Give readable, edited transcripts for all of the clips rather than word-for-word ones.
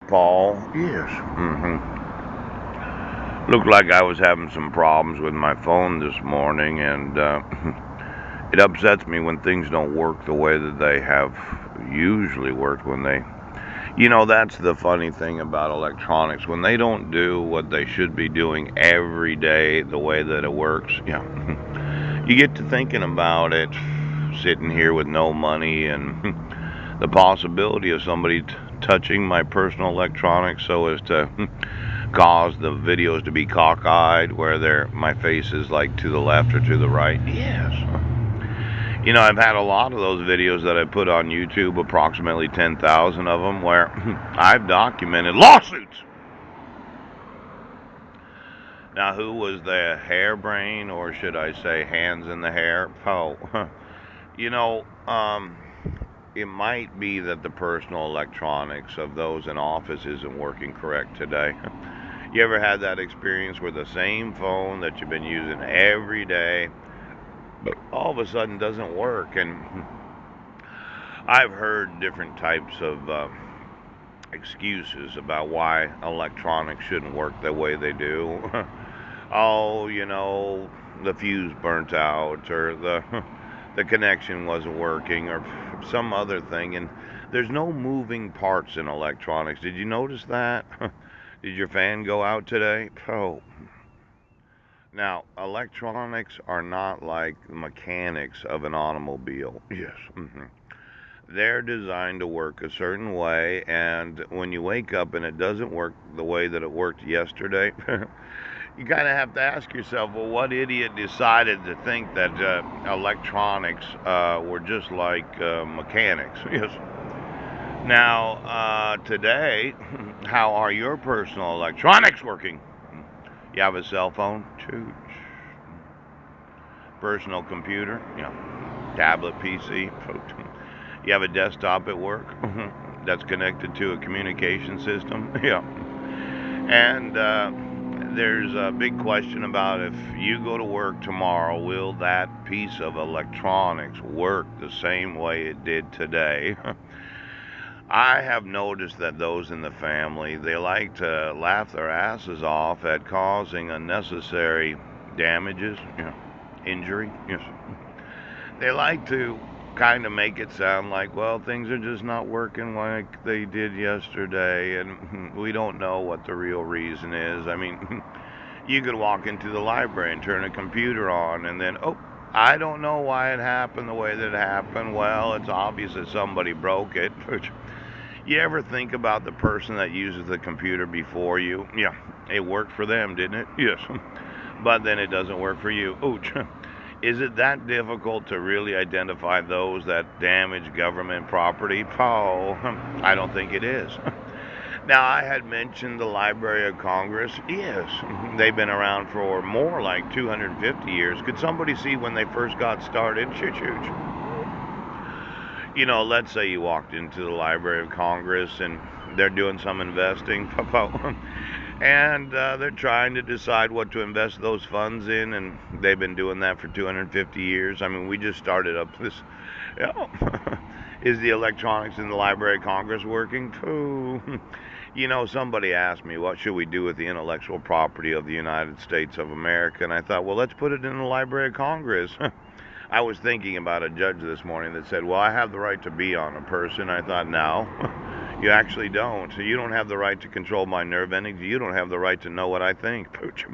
Paul. Yes. Looked like I was having some problems with my phone this morning, and it upsets me when things don't work the way that they have usually worked when they. That's the funny thing about electronics. When they don't do what they should be doing every day the way that it works, yeah, you get to thinking about it, sitting here with no money and the possibility of somebody touching my personal electronics so as to cause the videos to be cockeyed where my face is like to the left or to the right. Yes. I've had a lot of those videos that I put on YouTube, approximately 10,000 of them, where I've documented lawsuits. Now, who was the harebrain, or should I say hands in the hair? Oh, you know, um, it might be that the personal electronics of those in office isn't working correct today. You ever had that experience where the same phone that you've been using every day all of a sudden doesn't work? And I've heard different types of excuses about why electronics shouldn't work the way they do. Oh, the fuse burnt out, or the connection wasn't working, or some other thing. And there's no moving parts in electronics. Did you notice that? Did your fan go out today? Oh. Now, electronics are not like the mechanics of an automobile. Yes. They're designed to work a certain way, and when you wake up and it doesn't work the way that it worked yesterday, you kind of have to ask yourself, well, what idiot decided to think that electronics were just like mechanics? Yes. Now, today, how are your personal electronics working? You have a cell phone? Chooch. Personal computer? Yeah. Tablet PC? You have a desktop at work that's connected to a communication system? Yeah. And there's a big question about if you go to work tomorrow, will that piece of electronics work the same way it did today? I have noticed that those in the family, they like to laugh their asses off at causing unnecessary damages, injury. Yes. They like to kind of make it sound like, well, things are just not working like they did yesterday, and we don't know what the real reason is. I mean, you could walk into the library and turn a computer on, and then, oh, I don't know why it happened the way that it happened. Well, it's obvious that somebody broke it. You ever think about the person that uses the computer before you? Yeah, it worked for them, didn't it? Yes. But then it doesn't work for you. Ouch. Is it that difficult to really identify those that damage government property? Oh, I don't think it is. Now, I had mentioned the Library of Congress. Yes, they've been around for more like 250 years. Could somebody see when they first got started? Choo choo. Let's say you walked into the Library of Congress and they're doing some investing, and they're trying to decide what to invest those funds in, and they've been doing that for 250 years. I mean, we just started up this. You know, is the electronics in the Library of Congress working? Ooh. Somebody asked me, what should we do with the intellectual property of the United States of America? And I thought, well, let's put it in the Library of Congress. I was thinking about a judge this morning that said, well, I have the right to be on a person. I thought, no, you actually don't. So you don't have the right to control my nerve endings. You don't have the right to know what I think. Pooch.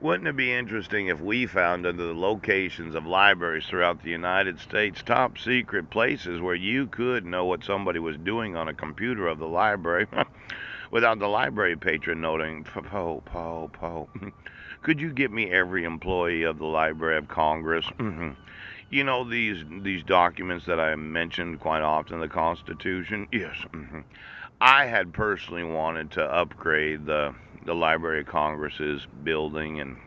Wouldn't it be interesting if we found under the locations of libraries throughout the United States top secret places where you could know what somebody was doing on a computer of the library without the library patron noting, po, po, po. Could you get me every employee of the Library of Congress? These documents that I mentioned quite often, the Constitution. Yes. I had personally wanted to upgrade the Library of Congress's building and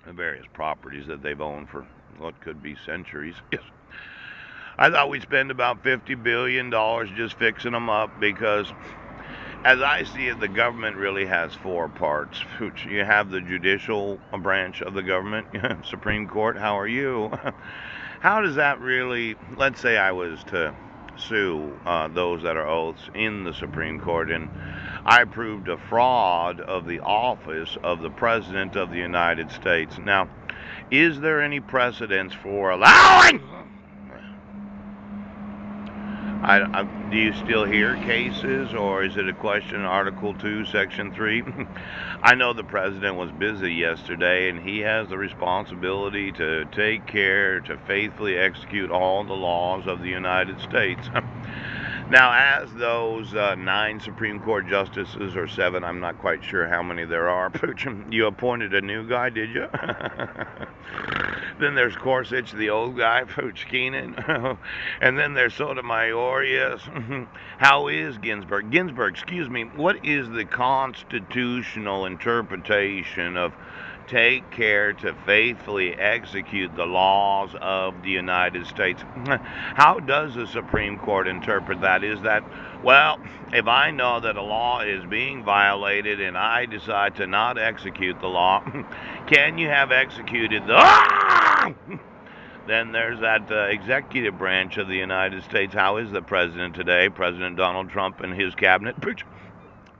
the various properties that they've owned for what could be centuries. Yes. I thought we'd spend about $50 billion just fixing them up because, as I see it, the government really has four parts. You have the judicial branch of the government, Supreme Court. How are you? How does that really, let's say I was to sue those that are oaths in the Supreme Court, and I proved a fraud of the office of the President of the United States. Now, is there any precedence for allowing? Do you still hear cases, or is it a question in Article 2, Section 3? I know the president was busy yesterday, and he has the responsibility to take care to faithfully execute all the laws of the United States. Now, as those 9 Supreme Court justices, or 7, I'm not quite sure how many there are, you appointed a new guy, did you? Then there's Gorsuch, the old guy, Pooch Keenan. And then there's Sotomayor, yes. How is Ginsburg? Ginsburg, excuse me, what is the constitutional interpretation of take care to faithfully execute the laws of the United States? How does the Supreme Court interpret that? Is that, well, if I know that a law is being violated and I decide to not execute the law, can you have executed the... Then there's that executive branch of the United States. How is the president today? President Donald Trump and his cabinet?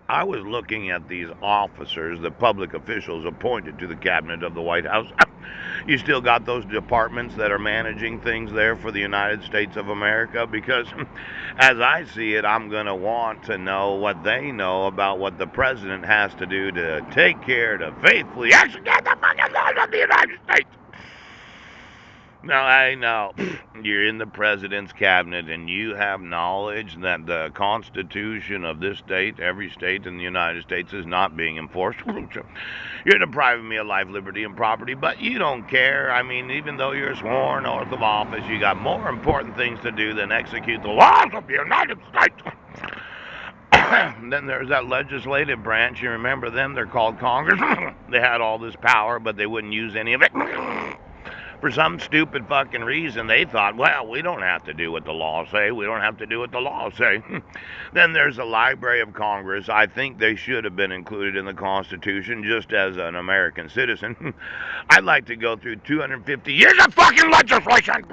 I was looking at these officers, the public officials appointed to the cabinet of the White House. You still got those departments that are managing things there for the United States of America? Because as I see it, I'm going to want to know what they know about what the president has to do to take care to faithfully execute the fucking laws of the United States. Now, I know you're in the president's cabinet and you have knowledge that the Constitution of this state, every state in the United States, is not being enforced. You're depriving me of life, liberty, and property, but you don't care. I mean, even though you're sworn oath of office, you got more important things to do than execute the laws of the United States. Then there's that legislative branch. You remember them? They're called Congress. They had all this power, but they wouldn't use any of it. For some stupid fucking reason, they thought, well, we don't have to do what the laws say. We don't have to do what the laws say. Then there's the Library of Congress. I think they should have been included in the Constitution just as an American citizen. I'd like to go through 250 years of fucking legislation.